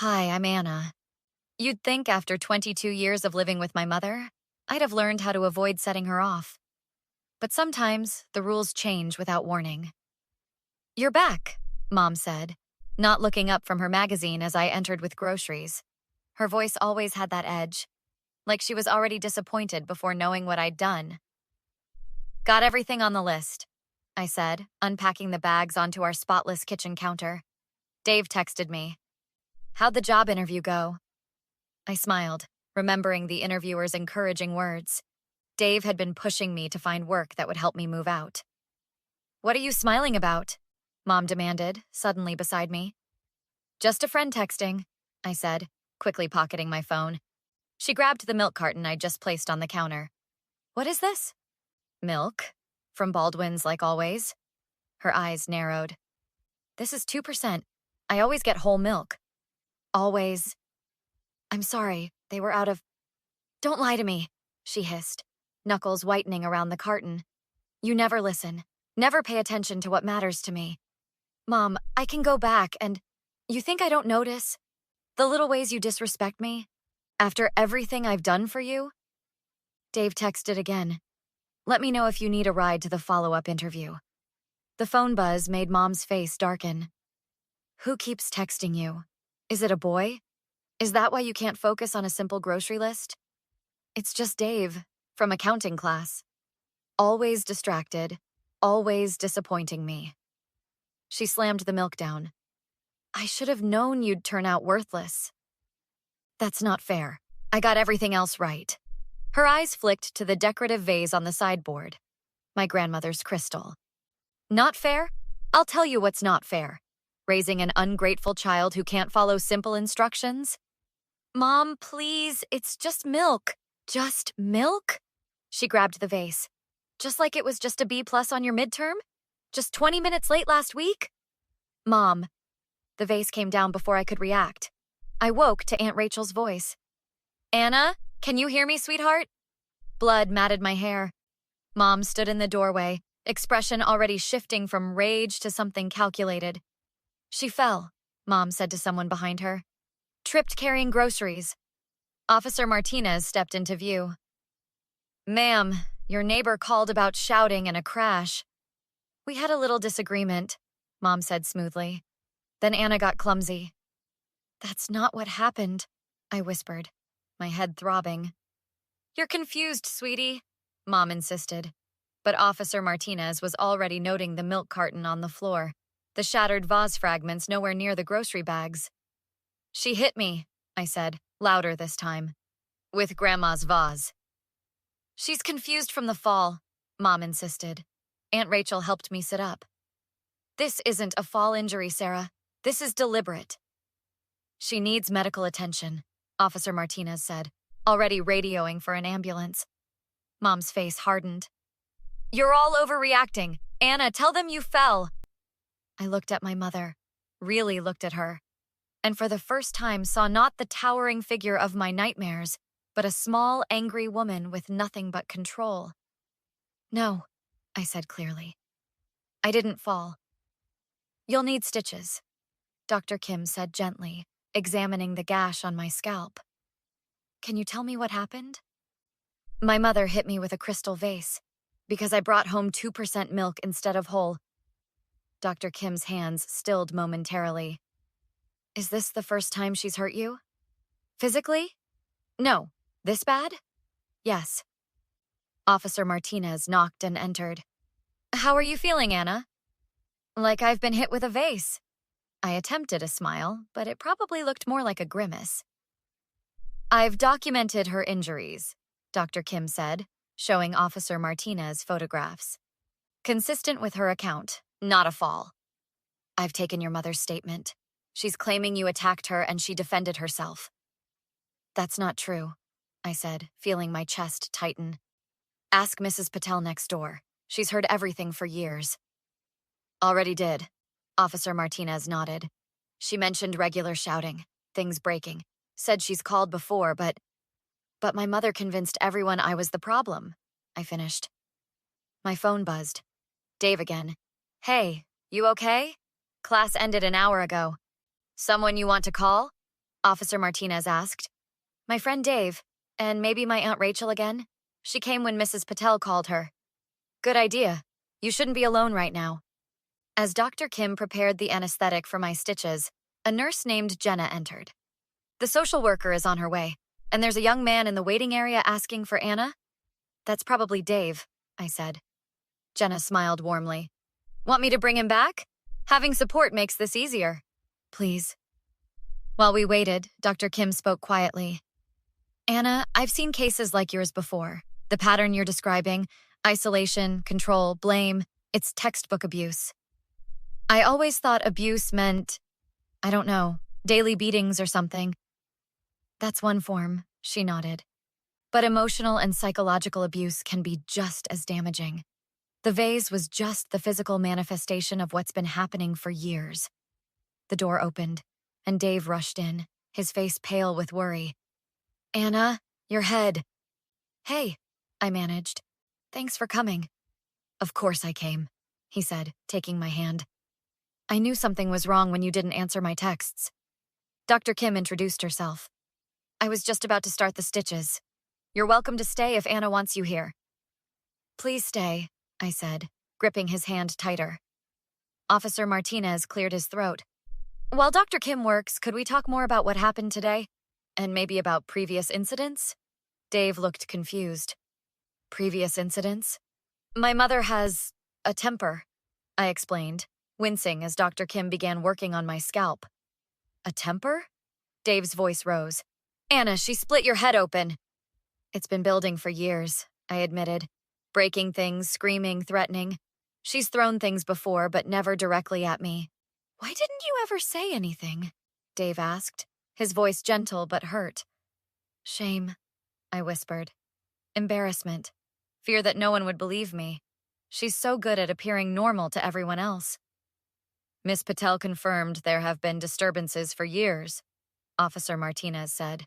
Hi, I'm Anna. You'd think after 22 years of living with my mother, I'd have learned how to avoid setting her off. But sometimes the rules change without warning. You're back, Mom said, not looking up from her magazine as I entered with groceries. Her voice always had that edge, like she was already disappointed before knowing what I'd done. Got everything on the list, I said, unpacking the bags onto our spotless kitchen counter. Dave texted me. How'd the job interview go? I smiled, remembering the interviewer's encouraging words. Dave had been pushing me to find work that would help me move out. What are you smiling about? Mom demanded, suddenly beside me. Just a friend texting, I said, quickly pocketing my phone. She grabbed the milk carton I'd just placed on the counter. What is this? Milk? From Baldwin's, like always. Her eyes narrowed. This is 2%. I always get whole milk. Always. I'm sorry, they were out of... Don't lie to me, she hissed, knuckles whitening around the carton. You never listen, never pay attention to what matters to me. Mom, I can go back and... You think I don't notice? The little ways you disrespect me? After everything I've done for you? Dave texted again. Let me know if you need a ride to the follow-up interview. The phone buzz made Mom's face darken. Who keeps texting you? Is it a boy? Is that why you can't focus on a simple grocery list? It's just Dave, from accounting class. Always distracted, always disappointing me. She slammed the milk down. I should have known you'd turn out worthless. That's not fair. I got everything else right. Her eyes flicked to the decorative vase on the sideboard. My grandmother's crystal. Not fair? I'll tell you what's not fair. Raising an ungrateful child who can't follow simple instructions? Mom, please, it's just milk. Just milk? She grabbed the vase. Just like it was just a B+ on your midterm? Just 20 minutes late last week? Mom. The vase came down before I could react. I woke to Aunt Rachel's voice. Anna, can you hear me, sweetheart? Blood matted my hair. Mom stood in the doorway, expression already shifting from rage to something calculated. She fell, Mom said to someone behind her. Tripped carrying groceries. Officer Martinez stepped into view. Ma'am, your neighbor called about shouting and a crash. We had a little disagreement, Mom said smoothly. Then Anna got clumsy. That's not what happened, I whispered, my head throbbing. You're confused, sweetie, Mom insisted. But Officer Martinez was already noting the milk carton on the floor, the shattered vase fragments nowhere near the grocery bags. She hit me, I said, louder this time. With Grandma's vase. She's confused from the fall, Mom insisted. Aunt Rachel helped me sit up. This isn't a fall injury, Sarah. This is deliberate. She needs medical attention, Officer Martinez said, already radioing for an ambulance. Mom's face hardened. You're all overreacting. Anna, tell them you fell. I looked at my mother, really looked at her, and for the first time saw not the towering figure of my nightmares, but a small, angry woman with nothing but control. No, I said clearly. I didn't fall. You'll need stitches, Dr. Kim said gently, examining the gash on my scalp. Can you tell me what happened? My mother hit me with a crystal vase, because I brought home 2% milk instead of whole. Dr. Kim's hands stilled momentarily. Is this the first time she's hurt you? Physically? No. This bad? Yes. Officer Martinez knocked and entered. How are you feeling, Anna? Like I've been hit with a vase. I attempted a smile, but it probably looked more like a grimace. I've documented her injuries, Dr. Kim said, showing Officer Martinez photographs. Consistent with her account, not a fall. I've taken your mother's statement. She's claiming you attacked her and she defended herself. That's not true, I said, feeling my chest tighten. Ask Mrs. Patel next door. She's heard everything for years. Already did. Officer Martinez nodded. She mentioned regular shouting, things breaking. Said she's called before, but my mother convinced everyone I was the problem, I finished. My phone buzzed. Dave again. Hey, you okay? Class ended an hour ago. Someone you want to call? Officer Martinez asked. My friend Dave, and maybe my Aunt Rachel again. She came when Mrs. Patel called her. Good idea. You shouldn't be alone right now. As Dr. Kim prepared the anesthetic for my stitches, a nurse named Jenna entered. The social worker is on her way, and there's a young man in the waiting area asking for Anna. That's probably Dave, I said. Jenna smiled warmly. Want me to bring him back? Having support makes this easier. Please. While we waited, Dr. Kim spoke quietly. Anna, I've seen cases like yours before. The pattern you're describing, isolation, control, blame, it's textbook abuse. I always thought abuse meant, I don't know, daily beatings or something. That's one form, she nodded. But emotional and psychological abuse can be just as damaging. The vase was just the physical manifestation of what's been happening for years. The door opened, and Dave rushed in, his face pale with worry. Anna, your head. Hey, I managed. Thanks for coming. Of course I came, he said, taking my hand. I knew something was wrong when you didn't answer my texts. Dr. Kim introduced herself. I was just about to start the stitches. You're welcome to stay if Anna wants you here. Please stay, I said, gripping his hand tighter. Officer Martinez cleared his throat. While Dr. Kim works, could we talk more about what happened today? And maybe about previous incidents? Dave looked confused. Previous incidents? My mother has a temper, I explained, wincing as Dr. Kim began working on my scalp. A temper? Dave's voice rose. Anna, she split your head open. It's been building for years, I admitted. Breaking things, screaming, threatening. She's thrown things before, but never directly at me. Why didn't you ever say anything? Dave asked, his voice gentle but hurt. Shame, I whispered. Embarrassment. Fear that no one would believe me. She's so good at appearing normal to everyone else. Miss Patel confirmed there have been disturbances for years, Officer Martinez said.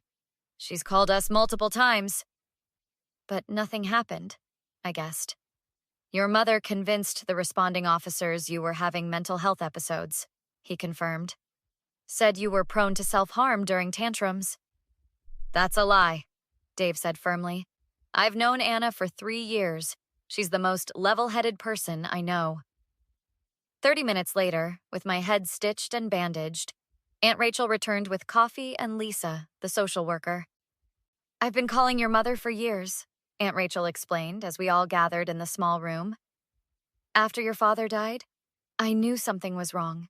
She's called us multiple times. But nothing happened, I guessed. Your mother convinced the responding officers you were having mental health episodes, he confirmed. Said you were prone to self-harm during tantrums. That's a lie, Dave said firmly. I've known Anna for 3 years. She's the most level-headed person I know. 30 minutes later, with my head stitched and bandaged, Aunt Rachel returned with coffee and Lisa, the social worker. I've been calling your mother for years, Aunt Rachel explained as we all gathered in the small room. After your father died, I knew something was wrong.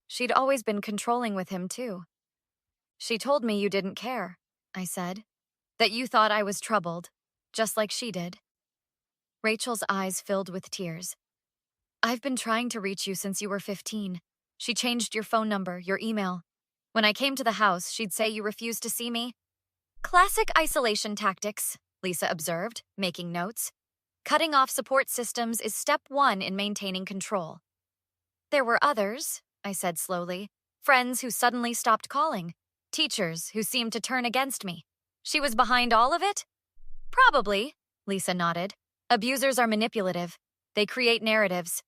She'd always been controlling with him, too. She told me you didn't care, I said. That you thought I was troubled, just like she did. Rachel's eyes filled with tears. I've been trying to reach you since you were 15. She changed your phone number, your email. When I came to the house, she'd say you refused to see me. Classic isolation tactics, Lisa observed, making notes. Cutting off support systems is step 1 in maintaining control. There were others, I said slowly. Friends who suddenly stopped calling. Teachers who seemed to turn against me. She was behind all of it? Probably, Lisa nodded. Abusers are manipulative. They create narratives.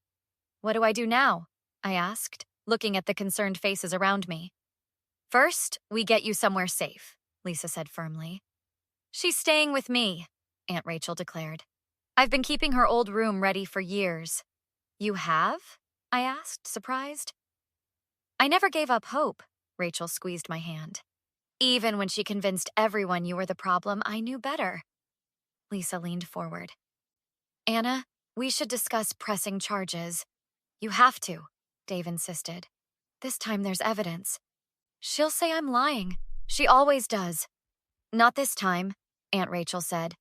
What do I do now? I asked, looking at the concerned faces around me. First, we get you somewhere safe, Lisa said firmly. She's staying with me, Aunt Rachel declared. I've been keeping her old room ready for years. You have? I asked, surprised. I never gave up hope, Rachel squeezed my hand. Even when she convinced everyone you were the problem, I knew better. Lisa leaned forward. Anna, we should discuss pressing charges. You have to, Dave insisted. This time there's evidence. She'll say I'm lying. She always does. Not this time, Aunt Rachel said.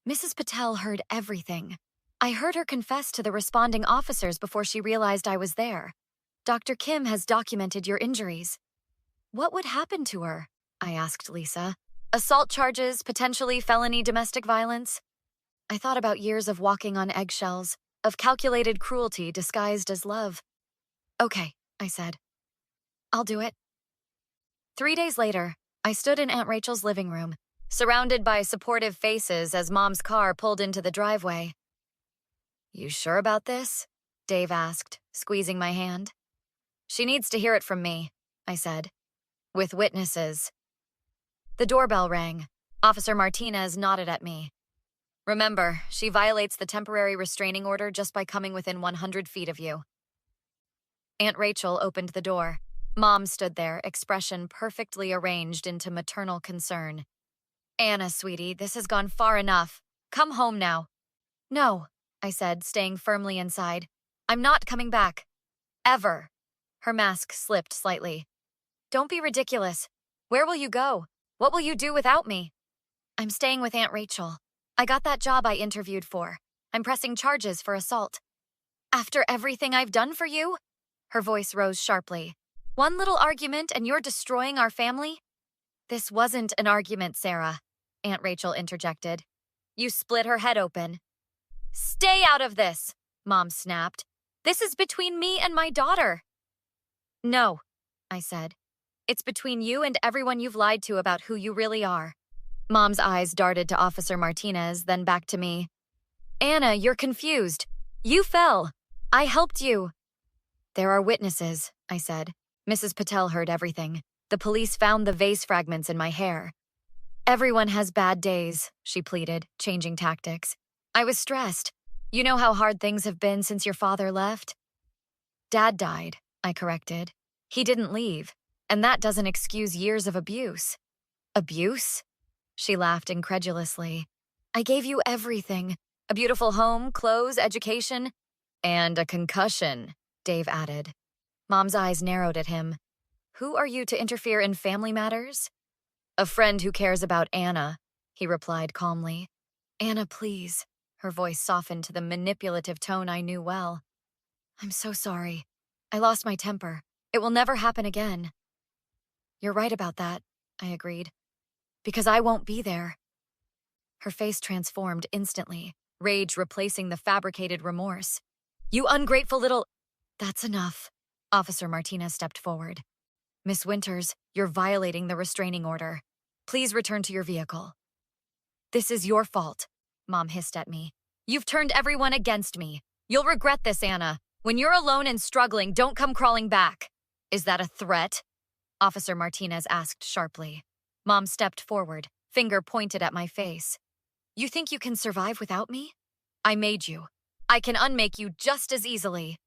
Mrs. Patel heard everything. I heard her confess to the responding officers before she realized I was there. Dr. Kim has documented your injuries. What would happen to her? I asked Lisa. Assault charges, potentially felony domestic violence. I thought about years of walking on eggshells, of calculated cruelty disguised as love. Okay, I said. I'll do it. 3 days later, I stood in Aunt Rachel's living room, surrounded by supportive faces as Mom's car pulled into the driveway. You sure about this? Dave asked, squeezing my hand. She needs to hear it from me, I said. With witnesses. The doorbell rang. Officer Martinez nodded at me. Remember, she violates the temporary restraining order just by coming within 100 feet of you. Aunt Rachel opened the door. Mom stood there, expression perfectly arranged into maternal concern. Anna, sweetie, this has gone far enough. Come home now. No, I said, staying firmly inside. I'm not coming back. Ever. Her mask slipped slightly. Don't be ridiculous. Where will you go? What will you do without me? I'm staying with Aunt Rachel. I got that job I interviewed for. I'm pressing charges for assault. After everything I've done for you? Her voice rose sharply. One little argument and you're destroying our family? This wasn't an argument, Sarah, Aunt Rachel interjected. You split her head open. Stay out of this, Mom snapped. This is between me and my daughter. No, I said. It's between you and everyone you've lied to about who you really are. Mom's eyes darted to Officer Martinez, then back to me. Anna, you're confused. You fell. I helped you. There are witnesses, I said. Mrs. Patel heard everything. The police found the vase fragments in my hair. Everyone has bad days, she pleaded, changing tactics. I was stressed. You know how hard things have been since your father left? Dad died, I corrected. He didn't leave, and that doesn't excuse years of abuse. Abuse? She laughed incredulously. I gave you everything. A beautiful home, clothes, education, and a concussion, Dave added. Mom's eyes narrowed at him. Who are you to interfere in family matters? A friend who cares about Anna, he replied calmly. Anna, please. Her voice softened to the manipulative tone I knew well. I'm so sorry. I lost my temper. It will never happen again. You're right about that, I agreed. Because I won't be there. Her face transformed instantly, rage replacing the fabricated remorse. You ungrateful little... That's enough. Officer Martinez stepped forward. Miss Winters, you're violating the restraining order. Please return to your vehicle. This is your fault, Mom hissed at me. You've turned everyone against me. You'll regret this, Anna. When you're alone and struggling, don't come crawling back. Is that a threat? Officer Martinez asked sharply. Mom stepped forward, finger pointed at my face. You think you can survive without me? I made you. I can unmake you just as easily.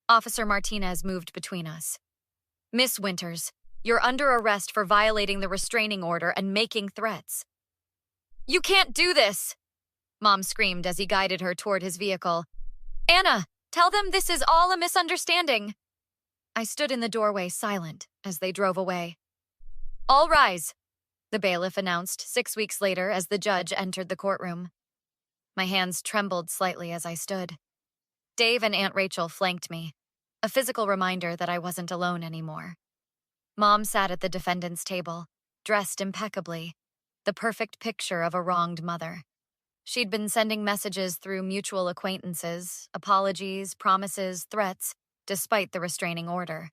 Officer Martinez moved between us. Miss Winters, you're under arrest for violating the restraining order and making threats. You can't do this! Mom screamed as he guided her toward his vehicle. Anna, tell them this is all a misunderstanding. I stood in the doorway silent as they drove away. All rise, the bailiff announced 6 weeks later as the judge entered the courtroom. My hands trembled slightly as I stood. Dave and Aunt Rachel flanked me, a physical reminder that I wasn't alone anymore. Mom sat at the defendant's table, dressed impeccably, the perfect picture of a wronged mother. She'd been sending messages through mutual acquaintances, apologies, promises, threats, despite the restraining order.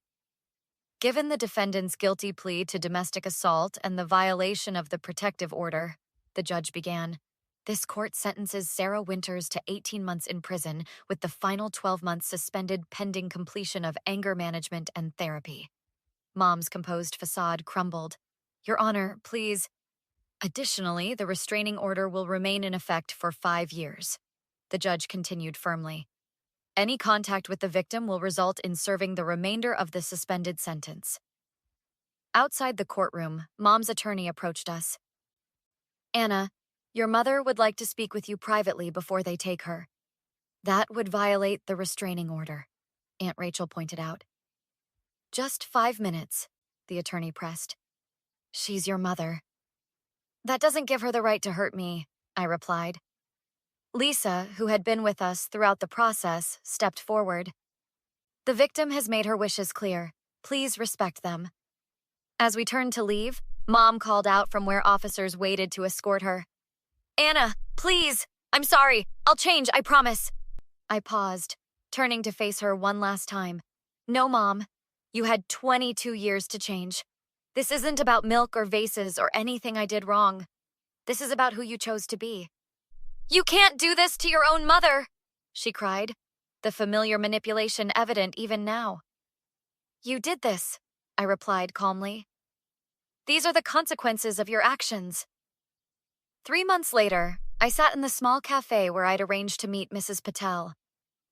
Given the defendant's guilty plea to domestic assault and the violation of the protective order, the judge began, this court sentences Sarah Winters to 18 months in prison with the final 12 months suspended pending completion of anger management and therapy. Mom's composed facade crumbled. Your Honor, please. Additionally, the restraining order will remain in effect for 5 years. The judge continued firmly. Any contact with the victim will result in serving the remainder of the suspended sentence. Outside the courtroom, Mom's attorney approached us. Anna, your mother would like to speak with you privately before they take her. That would violate the restraining order, Aunt Rachel pointed out. Just 5 minutes, the attorney pressed. She's your mother. That doesn't give her the right to hurt me, I replied. Lisa, who had been with us throughout the process, stepped forward. The victim has made her wishes clear. Please respect them. As we turned to leave, Mom called out from where officers waited to escort her. Anna, please! I'm sorry. I'll change, I promise. I paused, turning to face her one last time. No, Mom. You had 22 years to change. This isn't about milk or vases or anything I did wrong. This is about who you chose to be. You can't do this to your own mother, she cried, the familiar manipulation evident even now. You did this, I replied calmly. These are the consequences of your actions. 3 months later, I sat in the small cafe where I'd arranged to meet Mrs. Patel.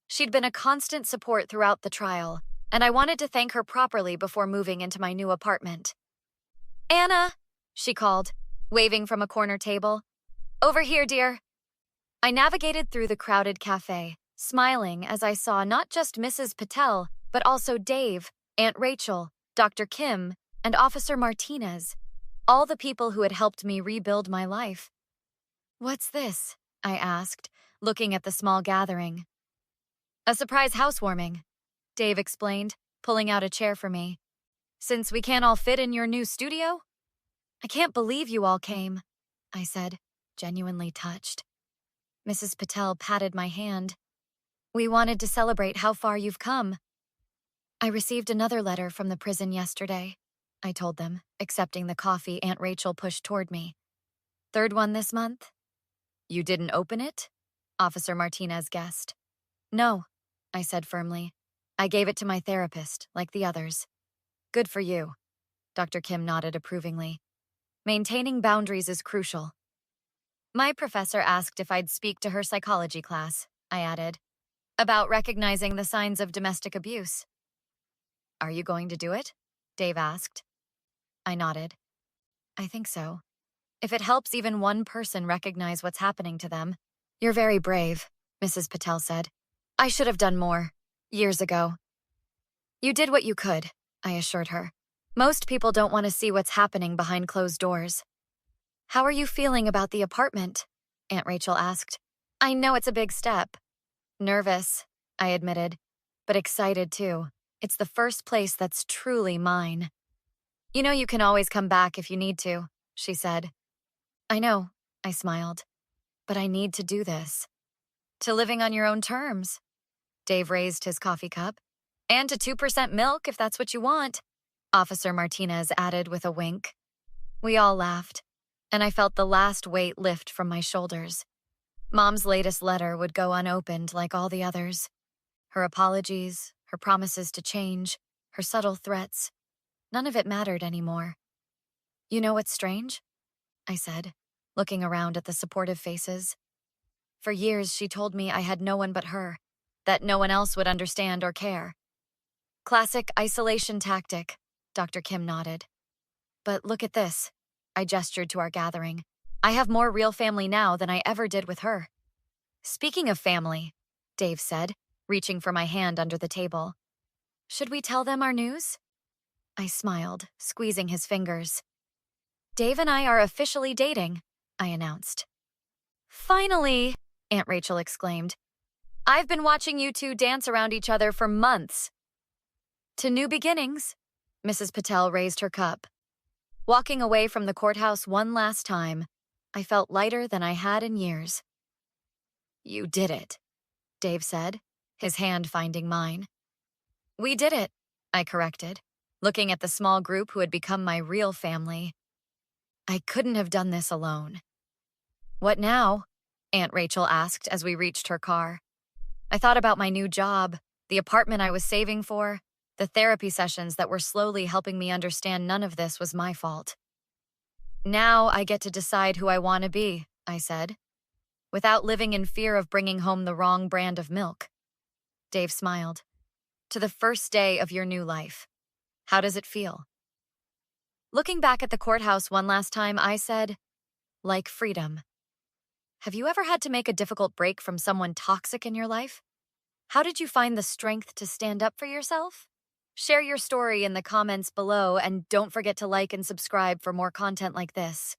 She'd been a constant support throughout the trial, and I wanted to thank her properly before moving into my new apartment. "Anna," she called, waving from a corner table. "Over here, dear." I navigated through the crowded cafe, smiling as I saw not just Mrs. Patel, but also Dave, Aunt Rachel, Dr. Kim, and Officer Martinez, all the people who had helped me rebuild my life. "What's this?" I asked, looking at the small gathering. "A surprise housewarming," Dave explained, pulling out a chair for me. "Since we can't all fit in your new studio?" "I can't believe you all came," I said, genuinely touched. Mrs. Patel patted my hand. "We wanted to celebrate how far you've come." "I received another letter from the prison yesterday," I told them, accepting the coffee Aunt Rachel pushed toward me. "Third one this month?" "You didn't open it?" Officer Martinez guessed. "No," I said firmly. "I gave it to my therapist, like the others." "Good for you." Dr. Kim nodded approvingly. "Maintaining boundaries is crucial." "My professor asked if I'd speak to her psychology class," I added, "about recognizing the signs of domestic abuse." "Are you going to do it?" Dave asked. I nodded. "I think so. If it helps even one person recognize what's happening to them." "You're very brave," Mrs. Patel said. "I should have done more, years ago." "You did what you could," I assured her. "Most people don't want to see what's happening behind closed doors." "How are you feeling about the apartment?" Aunt Rachel asked. "I know it's a big step." "Nervous," I admitted, "but excited too. It's the first place that's truly mine." "You know you can always come back if you need to," she said. "I know," I smiled. "But I need to do this." "To living on your own terms." Dave raised his coffee cup. "And to 2% milk if that's what you want," Officer Martinez added with a wink. We all laughed, and I felt the last weight lift from my shoulders. Mom's latest letter would go unopened like all the others. Her apologies, her promises to change, her subtle threats. None of it mattered anymore. "You know what's strange?" I said, looking around at the supportive faces. "For years, she told me I had no one but her, that no one else would understand or care." "Classic isolation tactic," Dr. Kim nodded. "But look at this." I gestured to our gathering. "I have more real family now than I ever did with her." "Speaking of family," Dave said, reaching for my hand under the table. "Should we tell them our news?" I smiled, squeezing his fingers. "Dave and I are officially dating," I announced. "Finally!" Aunt Rachel exclaimed. "I've been watching you two dance around each other for months." "To new beginnings," Mrs. Patel raised her cup. Walking away from the courthouse one last time, I felt lighter than I had in years. "You did it," Dave said, his hand finding mine. "We did it," I corrected, looking at the small group who had become my real family. "I couldn't have done this alone." "What now?" Aunt Rachel asked as we reached her car. I thought about my new job, the apartment I was saving for, the therapy sessions that were slowly helping me understand none of this was my fault. "Now I get to decide who I want to be," I said, "without living in fear of bringing home the wrong brand of milk." Dave smiled. "To the first day of your new life. How does it feel?" Looking back at the courthouse one last time, I said, "Like freedom." Have you ever had to make a difficult break from someone toxic in your life? How did you find the strength to stand up for yourself? Share your story in the comments below, and don't forget to like and subscribe for more content like this.